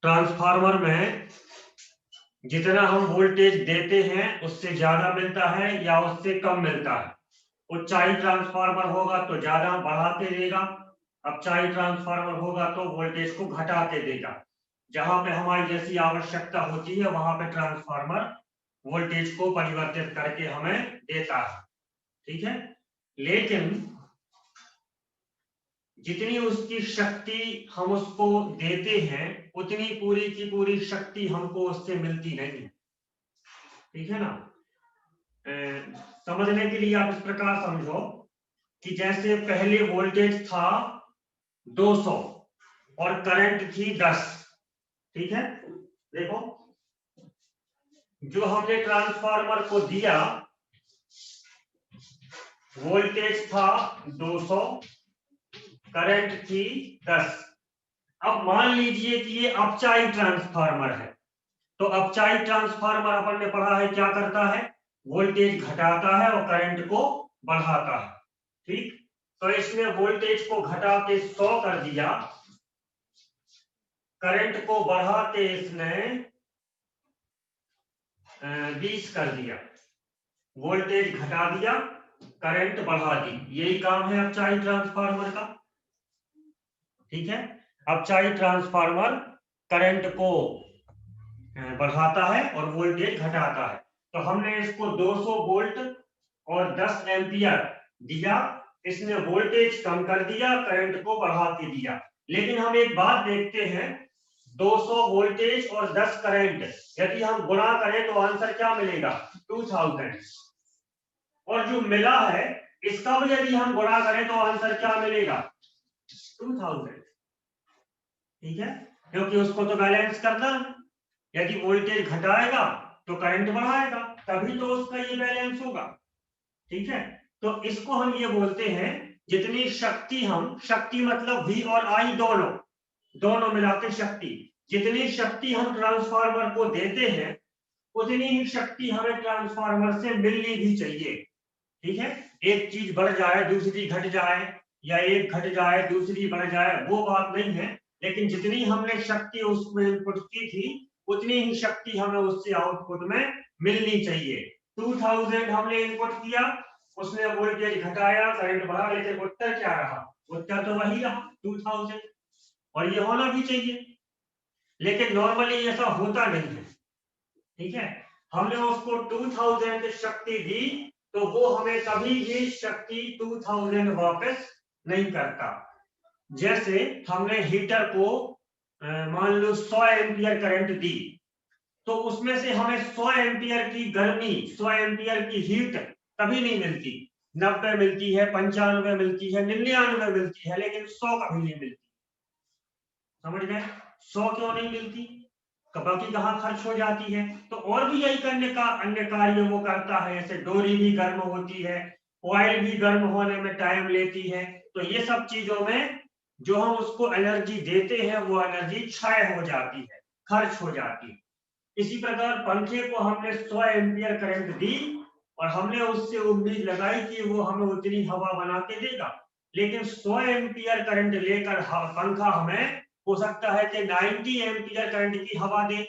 Transformer में जितना हम वोल्टेज देते हैं उससे ज्यादा मिलता है या उससे कम मिलता है। ऊंचाई ट्रांसफार्मर होगा तो ज्यादा बढ़ाते देगा, अपचाई ट्रांसफार्मर होगा तो वोल्टेज को घटाते देगा। जहां पे हमारी जैसी आवश्यकता होती है वहां पे ट्रांसफार्मर वोल्टेज को परिवर्तित करके हमें देता है। ठीक है, लेकिन जितनी उसकी शक्ति हम उसको देते हैं उतनी पूरी की पूरी शक्ति हमको उससे मिलती नहीं। ठीक है ना। समझने के लिए आप इस प्रकार समझो कि जैसे पहले वोल्टेज था 200 और करंट थी 10। ठीक है, देखो जो हमने ट्रांसफार्मर को दिया वोल्टेज था 200, करंट थी 10। अब मान लीजिए कि ये अपचाई ट्रांसफार्मर है, तो अपचाई ट्रांसफार्मर अपन ने पढ़ा है क्या करता है, वोल्टेज घटाता है और करंट को बढ़ाता है। ठीक, तो इसने वोल्टेज को घटा के 100 कर दिया, करंट को बढ़ा के इसने 20 कर दिया। वोल्टेज घटा दिया, करंट बढ़ा दी, यही काम है अपचाई ट्रांसफार्मर का। ठीक है, अपचाई ट्रांसफार्मर करंट को बढ़ाता है और वोल्टेज घटाता है। तो हमने इसको 200 वोल्ट और 10 एम्पियर दिया, इसने वोल्टेज कम कर दिया, करंट को बढ़ा के दिया। लेकिन हम एक बात देखते हैं, 200 वोल्टेज और 10 करंट यदि हम गुणा करें तो आंसर क्या मिलेगा, 2000। और जो मिला है इसका भी यदि हम गुणा करें तो आंसर क्या मिलेगा, 2000। ठीक है, क्योंकि उसको तो बैलेंस करना है। यदि वोल्टेज घटाएगा तो करंट बढ़ाएगा, तभी तो उसका ये बैलेंस होगा। ठीक है, तो इसको हम ये बोलते हैं जितनी शक्ति हम, शक्ति मतलब V और I दोनों मिलाकर शक्ति, जितनी शक्ति हम ट्रांसफार्मर को देते हैं उतनी ही शक्ति हमें ट्रांसफार्मर से मिलनी भी चाहिए। ठीक है, एक चीज बढ़ जाए दूसरी घट जाए या एक घट जाए दूसरी बढ़ जाए वो बात नहीं है, लेकिन जितनी हमने शक्ति उसमें इनपुट की थी उतनी ही शक्ति हमें उससे आउटपुट में मिलनी चाहिए। 2000 हमने इनपुट किया, उसने वोल्टेज घटाया, करंट बढ़ा, लेकिन उत्तर क्या रहा, उत्तर तो वही रहा 2000। और ये होना भी चाहिए, लेकिन नॉर्मली ऐसा होता नहीं है। ठीक है, हमने उसको 2000 शक्ति दी तो वो हमें कभी भी शक्ति 2000 वापस नहीं करता। जैसे हमने हीटर को मान लो 100 एम्पियर करंट दी, तो उसमें से हमें 100 एम्पियर की गर्मी, 100 एम्पियर की हीट कभी नहीं मिलती। 90 मिलती है, 95 मिलती है, 99 मिलती है, लेकिन 100 कभी नहीं मिलती। समझ गए, 100 क्यों नहीं मिलती, बाकी कहाँ खर्च हो जाती है। तो और भी यही करने का अन्य कार्य वो करता है, जैसे डोरी भी गर्म होती है, ऑयल भी गर्म होने में टाइम लेती है। तो ये सब चीजों में जो हम उसको एनर्जी देते हैं वो एनर्जी क्षय हो जाती है, खर्च हो जाती है। इसी प्रकार पंखे को हमने 100 एम्पियर करंट दी और हमने उससे उम्मीद लगाई कि वो हमें उतनी हवा बना के देगा, लेकिन 100 एम्पियर करंट लेकर पंखा हमें हो सकता है कि 90 एम्पियर करंट की हवा दे।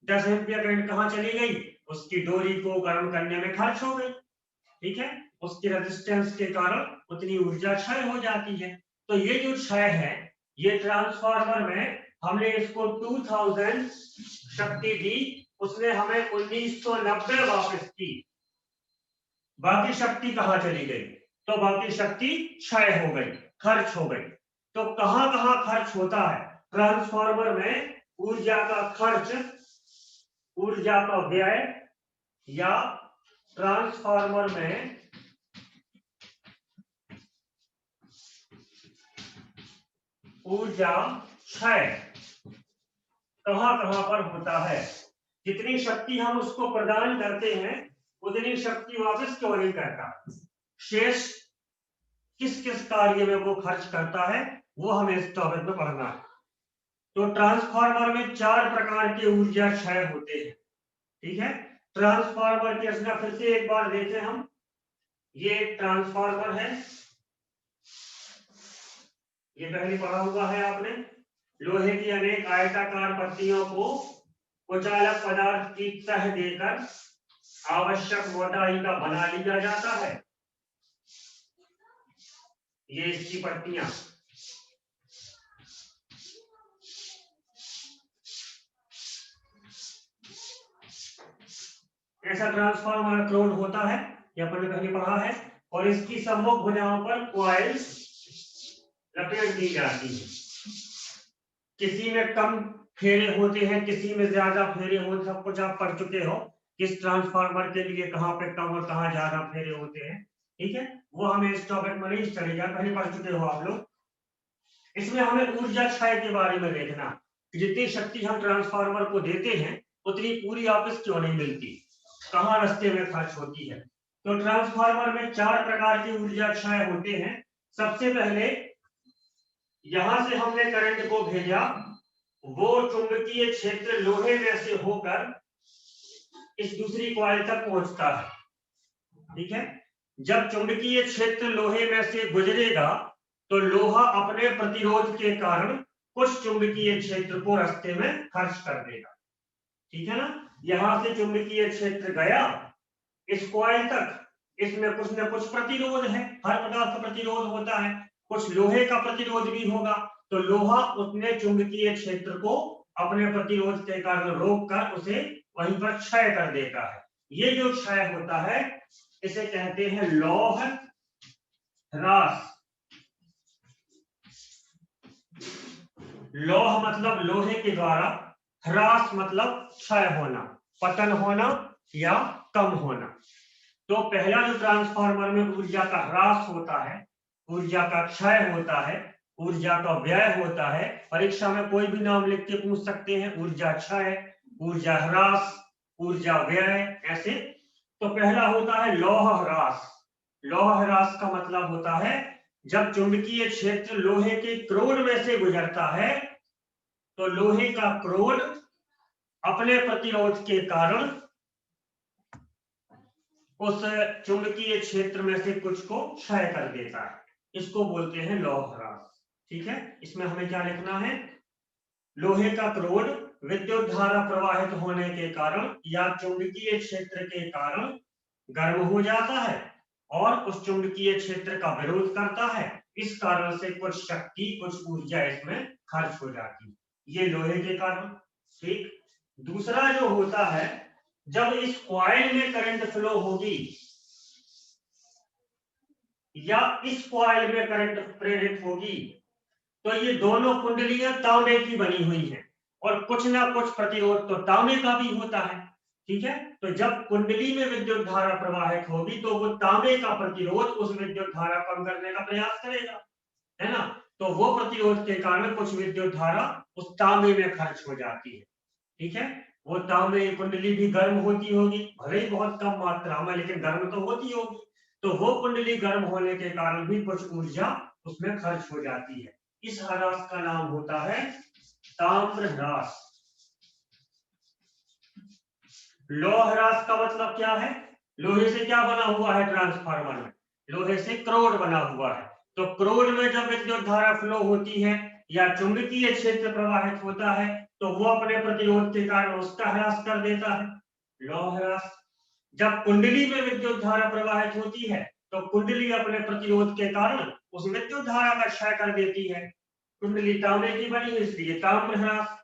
10 एम्पियर करंट कहाँ चली गई, उसकी डोरी को गर्म करने में खर्च हो गई। ठीक है, उसकी रेजिस्टेंस के कारण उतनी ऊर्जा क्षय हो जाती है। तो ये जो क्षय है, ये ट्रांसफार्मर में हमने इसको 2000 शक्ति दी, उसने हमें 1990 वापस की, बाकी शक्ति कहाँ चली गई, तो बाकी शक्ति क्षय हो गई, खर्च हो गई। तो कहां कहां खर्च होता है ट्रांसफार्मर में, ऊर्जा का खर्च, ऊर्जा का व्यय, या ट्रांसफार्मर में ऊर्जा क्षय कहां कहां पर होता है। जितनी शक्ति हम उसको प्रदान करते हैं उतनी शक्ति वापस क्यों नहीं करता, शेष किस किस कार्य में वो खर्च करता है, वो हमें इस टॉपिक में पढ़ना है। तो ट्रांसफार्मर में 4 प्रकार के ऊर्जा क्षय होते हैं। ठीक है, ट्रांसफार्मर की रचना फिर से एक बार देखें हम। ये एक ट्रांसफार्मर है, ये पहले पढ़ा हुआ है आपने। लोहे की अनेक आयताकार पट्टियों को कुचालक पदार्थ की तह देकर आवश्यक मोटाई का बना लिया जाता है। ये इसकी पट्टियां, ऐसा ट्रांसफार्मर क्रोड होता है, ये अपन ने पहले पढ़ा है। और इसकी सम्मुख भुजाओं पर कॉइल लपेट दी जाती है। किसी में कम फेरे होते हैं, किसी में ज्यादा फेरे होते, सब कुछ आप पढ़ चुके हो किस ट्रांसफार्मर के लिए कहाँ पे कम और कहाँ ज्यादा फेरे होते हैं। ठीक है, वो हमें इस टॉपिक में नहीं चलेगा, पहले पढ़ चुके हो आप लोग। इसमें हमें ऊर्जा क्षय के बारे में देखना, जितनी शक्ति हम ट्रांसफार्मर को देते हैं उतनी पूरी वापस क्यों नहीं मिलती, कहाँ रास्ते में खर्च होती है। तो ट्रांसफार्मर में 4 प्रकार की ऊर्जा क्षय होते हैं। सबसे पहले यहां से हमने करंट को भेजा, वो चुंबकीय क्षेत्र लोहे में से होकर इस दूसरी कॉइल तक पहुंचता है। ठीक है, जब चुंबकीय क्षेत्र लोहे में से गुजरेगा तो लोहा अपने प्रतिरोध के कारण कुछ चुंबकीय क्षेत्र को रास्ते में खर्च कर देगा। ठीक है ना, यहां से चुंबकीय क्षेत्र गया इस कॉइल तक, इसमें कुछ न कुछ प्रतिरोध है, हर प्रकार का प्रतिरोध होता है, कुछ लोहे का प्रतिरोध भी होगा। तो लोहा उतने चुंबकीय क्षेत्र को अपने प्रतिरोध के कारण रोककर उसे वहीं पर क्षय कर देता है। ये जो क्षय होता है इसे कहते हैं लौह ह्रास। लौह मतलब लोहे के द्वारा, ह्रास मतलब क्षय होना, पतन होना या कम होना। तो पहला जो ट्रांसफार्मर में ऊर्जा का ह्रास होता है, ऊर्जा का क्षय होता है, ऊर्जा का व्यय होता है। परीक्षा में कोई भी नाम लिख के पूछ सकते हैं, ऊर्जा क्षय, ऊर्जा ह्रास, ऊर्जा व्यय, ऐसे। तो पहला होता है लौह ह्रास। लौह ह्रास का मतलब होता है जब चुंबकीय क्षेत्र लोहे के क्रोड में से गुजरता है तो लोहे का क्रोड अपने प्रतिरोध के कारण उस चुंबकीय क्षेत्र में से कुछ को क्षय कर देता है, इसको बोलते हैं लौह ह्रास। ठीक है, इसमें हमें क्या लिखना है, लोहे का क्रोड विद्युत धारा प्रवाहित होने के कारण या चुंबकीय क्षेत्र के कारण गर्म हो जाता है और उस चुंबकीय क्षेत्र का विरोध करता है, इस कारण से कुछ शक्ति, कुछ ऊर्जा इसमें खर्च हो जाती है, ये लोहे के कारण। ठीक, दूसरा जो होता है, जब इस कॉइल में करंट फ्लो होगी या इस कॉइल में करंट प्रेरित होगी तो ये दोनों कुंडलियां तांबे की बनी हुई हैं और कुछ ना कुछ प्रतिरोध तो तांबे का भी होता है। ठीक है, तो जब कुंडली में विद्युत धारा प्रवाहित होगी तो वो तांबे का प्रतिरोध उस विद्युत धारा कम करने का प्रयास करेगा, है ना। तो वो प्रतिरोध के कारण कुछ विद्युत धारा उस तांबे में खर्च हो जाती है। ठीक है, वो तांबे की कुंडली भी गर्म होती होगी, भले ही बहुत कम मात्रा में, लेकिन गर्म तो होती होगी। तो वो कुंडली गर्म होने के कारण भी कुछ ऊर्जा उसमें खर्च हो जाती है। इस ह्रास का नाम होता है ताम्र ह्रास। लौह ह्रास का मतलब क्या है, लोहे से क्या बना हुआ है ट्रांसफार्मर में, लोहे से क्रोड बना हुआ है। तो क्रोड में जब विद्युत धारा फ्लो होती है या चुंबकीय क्षेत्र प्रवाहित होता है तो वो अपने प्रतिरोध के कारण उसका ह्रास कर देता है, लौह ह्रास। जब कुंडली में विद्युत धारा प्रवाहित होती है तो कुंडली अपने प्रतिरोध के कारण उस विद्युत धारा का क्षय कर देती है। कुंडली तांबे की बनी इसलिए ताम्र ह्रास।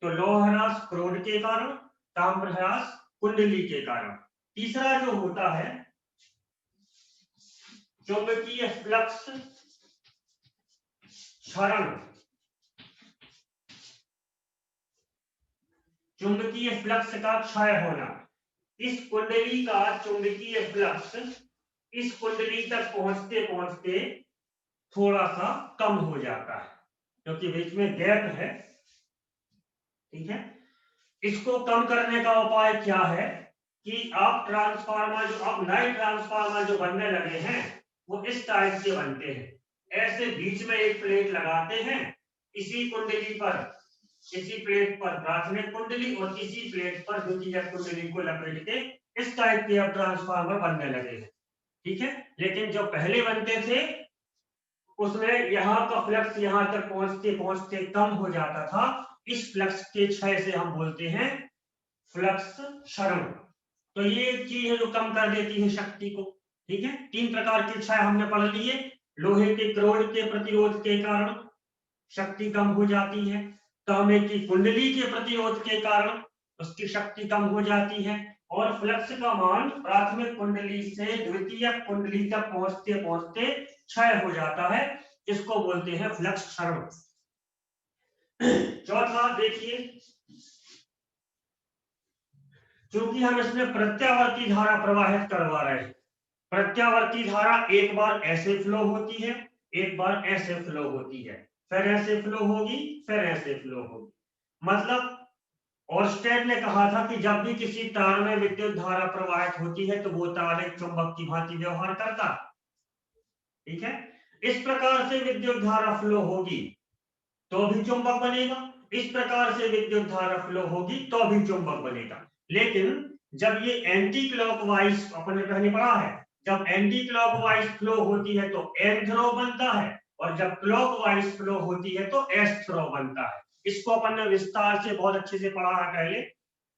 तो लौह ह्रास क्रोड के कारण, ताम्र ह्रास कुंडली के कारण। तीसरा जो होता है चुंबकीय फ्लक्स क्षरण। चुंबकीय फ्लक्स का क्षय होना, इस कुंडली का चुंबकीय फ्लक्स इस कुंडली तक पहुंचते पहुंचते थोड़ा सा कम हो जाता है क्योंकि बीच में गैप है। ठीक है, इसको कम करने का उपाय क्या है कि आप ट्रांसफार्मर जो अब नए ट्रांसफार्मर जो बनने लगे हैं वो इस टाइप के बनते हैं, ऐसे बीच में एक प्लेट लगाते हैं, इसी कुंडली पर, इसी प्लेट पर प्राथमिक कुंडली और इसी प्लेट पर द्वितीयक कुंडली को लपेट के इस टाइप के अब ट्रांसफार्मर बनने लगे हैं। ठीक है, लेकिन जो पहले बनते थे उसमें यहाँ का फ्लक्स यहाँ तक पहुंचते पहुंचते कम हो जाता था। इस फ्लक्स के क्षय से हम बोलते हैं फ्लक्स क्षरण। तो ये एक चीज है जो कम कर देती है शक्ति को। ठीक है, 3 प्रकार के क्षय हमने पढ़ लिए। लोहे के क्रोध के प्रतिरोध के कारण शक्ति कम हो जाती है, तांबे की कुंडली के प्रतिरोध के कारण उसकी शक्ति कम हो जाती है, और फ्लक्स का मान प्राथमिक कुंडली से द्वितीयक कुंडली तक पहुंचते पहुंचते क्षय हो जाता है। इसको बोलते हैं फ्लक्स क्षरण। चौथा देखिए, क्योंकि हम इसमें प्रत्यावर्ती धारा प्रवाहित करवा रहे हैं। प्रत्यावर्ती धारा एक बार ऐसे फ्लो होती है, एक बार ऐसे फ्लो होती है, फिर ऐसे फ्लो होगी, फिर ऐसे फ्लो होगी। मतलब ओर्स्टेड ने कहा था कि जब भी किसी तार में विद्युत धारा प्रवाहित होती है तो वो तार एक चुंबक की भांति व्यवहार करता। ठीक है, इस प्रकार से विद्युत धारा फ्लो होगी तो भी चुंबक बनेगा, इस प्रकार से विद्युत धारा फ्लो होगी तो भी चुंबक बनेगा। लेकिन जब ये एंटी क्लॉकवाइज, अपन ने पहले पढ़ा है, जब एंटी क्लॉकवाइज फ्लो होती है तो एन थ्रो बनता है, और जब क्लॉकवाइज फ्लो होती है तो एस थ्रो बनता है। इसको अपन ने विस्तार से बहुत अच्छे से पढ़ा है पहले।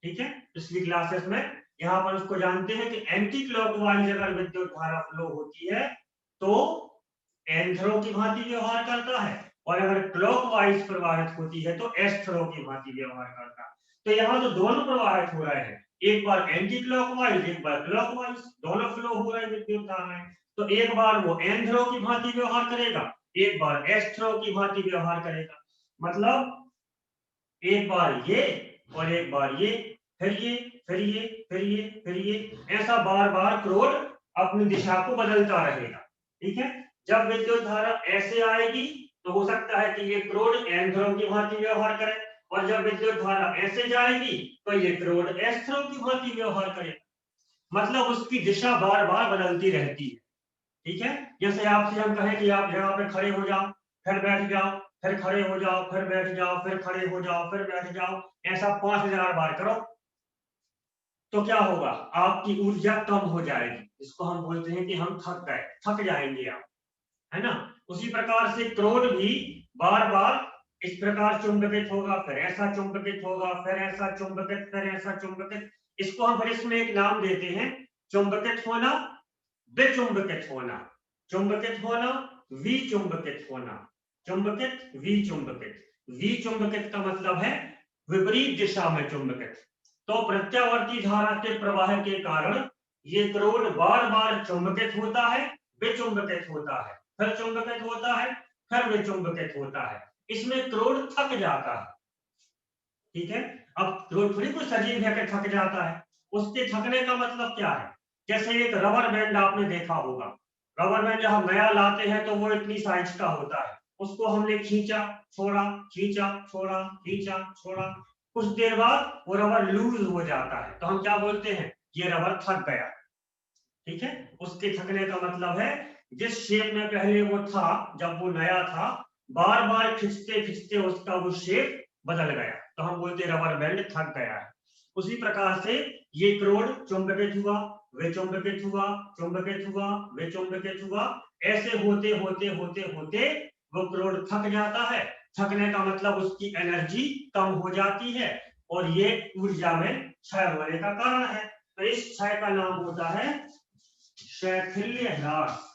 ठीक है, पिछली क्लासेस में। यहाँ पर उसको जानते हैं कि एंटी क्लॉकवाइज अगर विद्युत धारा फ्लो होती है तो एन थ्रो की भांति व्यवहार करता है, और अगर क्लॉकवाइज प्रवाहित होती है तो एस थ्रो की भांति व्यवहार करता है। तो यहाँ तो दोनों प्रवाहित हो रहे हैं, एक बार एंटी क्लॉकवाइज, एक बार क्लॉकवाइज, दोनों फ्लो हो रहे हैं विद्युत धाराएं। तो एक बार वो एन थ्रो की भांति व्यवहार करेगा, एक बार एस थ्रो की भांति व्यवहार करेगा। मतलब एक बार ये और एक बार ये, फिर ये, फिर ये, फिर ये, फिर ये, ऐसा बार बार क्रोध अपनी दिशा को बदलता रहेगा। ठीक है, जब विद्युत धारा ऐसे आएगी तो हो सकता है कि ये क्रोध एन थ्रो की भांति व्यवहार करे, और जब विद्युत धारा ऐसे जाएगी तो ये क्रोध एस थ्रो की भांति व्यवहार करे। मतलब उसकी दिशा बार बार बदलती रहती है। ठीक है, जैसे आपसे हम कहें कि आप जगह पे खड़े हो जाओ, फिर बैठ जाओ, फिर खड़े हो जाओ, फिर बैठ जाओ, फिर खड़े हो जाओ, फिर बैठ जाओ, ऐसा 5000 बार करो तो क्या होगा, आपकी ऊर्जा कम हो जाएगी। इसको हम बोलते हैं कि हम थक गए, थक जाएंगे आप, है ना। उसी प्रकार से क्रोध भी बार बार इस प्रकार चुंबकित होगा, फिर ऐसा चुंबकित होगा, फिर ऐसा चुंबकित, फिर ऐसा चुंबकित। इसको हम फिर इसमें एक नाम देते हैं, चुंबकित होना, विचुंबकित होना, चुंबकित होना, विचुंबकित होना, चुंबकित, विचुंबकित। विचुंबकित का मतलब है विपरीत दिशा में चुंबकित। तो प्रत्यावर्ती धारा के प्रवाह के कारण ये क्रोध बार बार चुंबकित होता है, विचुंबकित होता है, फिर चुंबकित होता है, फिर विचुंबकित होता है। इसमें क्रोध थक जाता है। ठीक है, अब क्रोध थोड़ी कोई सजीव है कि थक जाता है। उसके थकने का मतलब क्या है, जैसे एक रबर बैंड आपने देखा होगा। रबर बैंड जब हम नया लाते हैं तो वो इतनी साइज का होता है, उसको हमने खींचा छोड़ा, खींचा छोड़ा, खींचा छोड़ा, कुछ देर बाद वो रबर लूज हो जाता है, तो हम क्या बोलते हैं, ये रबर थक गया। ठीक है, उसके थकने का मतलब है जिस शेप में पहले वो था, जब वो नया था, बार बार खींचते खींचते उसका वो शेप बदल गया, तो हम बोलते हैं रबर बैंड थक गया है। उसी प्रकार से ये क्रोध चुंबकित हुआ, विचुंबकित हुआ, चुंबकित हुआ, विचुंबकित हुआ, ऐसे होते होते होते होते वो क्रोध थक जाता है। थकने का मतलब उसकी एनर्जी कम हो जाती है, और ये ऊर्जा में क्षय होने का कारण है। तो इस क्षय का नाम होता है शैथिल्य ह्रास।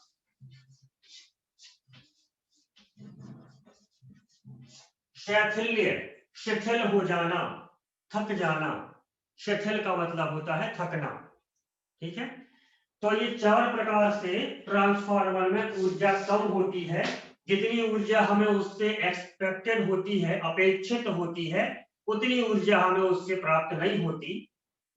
शैथिल्य, शिथिल हो जाना, थक जाना। शिथिल का मतलब होता है थकना। ठीक है, तो ये 4 प्रकार से ट्रांसफार्मर में ऊर्जा कम होती है। जितनी ऊर्जा हमें उससे एक्सपेक्टेड होती है, अपेक्षित होती है, उतनी ऊर्जा हमें उससे प्राप्त नहीं होती।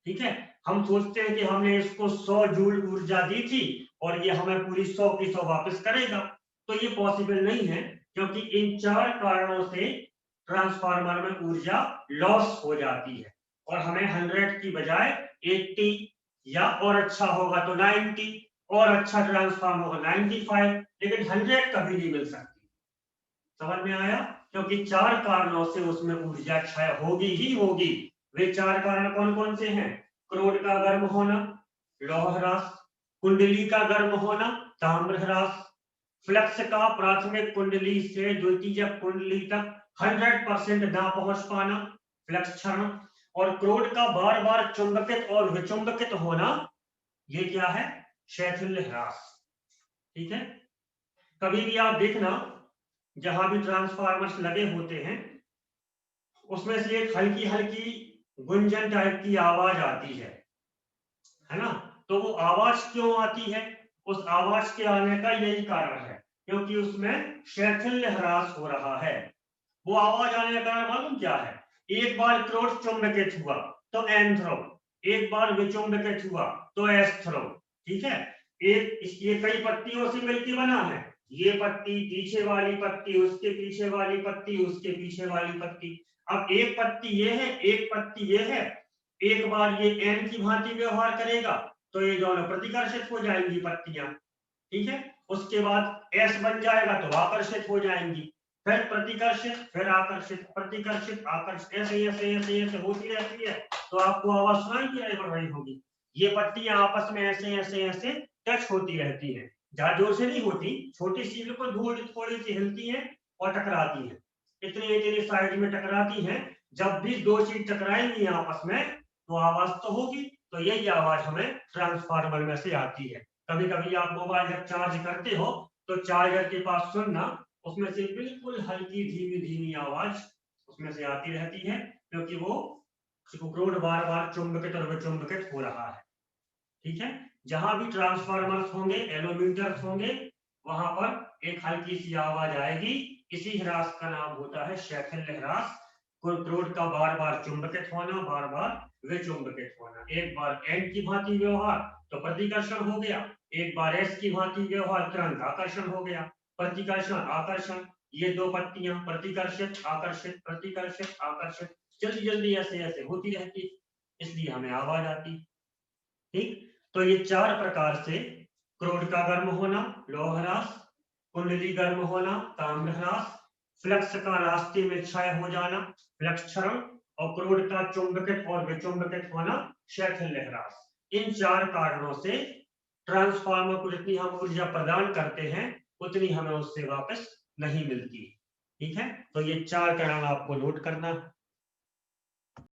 ठीक है, हम सोचते हैं कि हमने इसको 100 जूल ऊर्जा दी थी और ये हमें पूरी 100 की 100 वापस करेगा, तो ये पॉसिबल नहीं है, क्योंकि इन 4 कारणों से ट्रांसफार्मर में ऊर्जा लॉस हो जाती है, और हमें 100 की बजाय 80, या और अच्छा होगा तो 90, और अच्छा ट्रांसफार्मर होगा 95, लेकिन 100 कभी नहीं मिल सकती। समझ में आया, क्योंकि 4 कारणों से उसमें ऊर्जा क्षय होगी ही होगी। वे 4 कारण कौन कौन से हैं, क्रोध का गर्म होना, लौह ह्रास, कुंडली का गर्म होना, ताम्र ह्रास, फ्लक्स का प्राथमिक कुंडली से द्वितीयक कुंडली तक 100% ना पहुंच पाना, फ्लक्स क्षरण। और क्रोड का बार बार चुंबकित और विचुंबकित होना, ये क्या है? शैथिल्य ह्रास। ठीक है, कभी भी आप देखना जहां भी ट्रांसफार्मर्स लगे होते हैं उसमें से एक हल्की हल्की गुंजन टाइप की आवाज आती है ना? तो वो आवाज क्यों आती है? उस आवाज के आने का यही कारण है क्योंकि उसमें शैथिल्य ह्रास हो रहा है। वो आवाज आने का कारण मालूम क्या है? एक बार क्रोड चुंबकित हुआ तो एन थ्रो, एक बार विचुंबकित हुआ तो एस थ्रो। ठीक है, ये कई पत्तियों से मिलकर बना है। ये पत्ती, पीछे वाली पत्ती, उसके पीछे वाली पत्ती, उसके पीछे वाली पत्ती। अब एक पत्ती ये है, एक पत्ती ये है। एक बार ये एन की भांति व्यवहार करेगा तो ये दोनों प्रतिकर्षित हो जाएंगी पत्तियां। ठीक है, उसके बाद एस बन जाएगा तो आकर्षित हो जाएंगी, फिर प्रतिकर्षित, फिर आकर्षित, प्रतिकर्षित, आकर्षित, ऐसे ऐसे ऐसे ऐसे होती रहती है। तो आपको आवाज सुनाई पड़ रही होगी। ये पट्टियां आपस में ऐसे ऐसे ऐसे टच होती रहती है, ज्यादा जोर से नहीं होती, छोटी सी बिल्कुल धूल थोड़ी सी हिलती है और टकराती है, इतनी इतनी साइज में टकराती है। जब भी दो चीज टकराएंगी आपस में तो आवाज तो होगी। तो यही आवाज हमें ट्रांसफार्मर में से आती है। कभी कभी आप मोबाइल जब चार्ज करते हो तो चार्जर के पास सुनना, उसमें से बिल्कुल हल्की धीमी धीमी आवाज उसमें से आती रहती है क्योंकि वो क्रोड बार बार चुंबकित और विचुंबकित हो रहा है। ठीक है, जहां भी ट्रांसफार्मर्स होंगे, एलोमीटर्स होंगे, वहां पर एक हल्की सी आवाज आएगी। इसी ह्रास का नाम होता है शैथिल्य ह्रास। क्रोड का बार बार चुंबकित होना, बार बार विचुंबकित होना। एक बार एन की भांति व्यवहार तो प्रतिकर्षण हो गया, एक बार एस की भांति व्यवहार तुरंत आकर्षण हो गया। प्रतिकर्षण आकर्षण, ये दो पत्तियां प्रतिकर्षित आकर्षित प्रतिकर्षित आकर्षित जल्दी जल्दी ऐसे ऐसे होती रहती, इसलिए हमें आवाज आती। ठीक, तो ये चार प्रकार से क्रोड का गर्म होना लौह ह्रास, कुंडली गर्म होना ताम्र ह्रास, फ्लक्स का रास्ते में क्षय हो जाना फ्लक्स क्षरण, और क्रोड का चुंबकित और विचुंबकित होना शैथिल्य ह्रास। इन चार कारणों से ट्रांसफार्मर को जितनी हम ऊर्जा प्रदान करते हैं उतनी हमें उससे वापस नहीं मिलती। ठीक है, तो ये चार कारण आपको नोट करना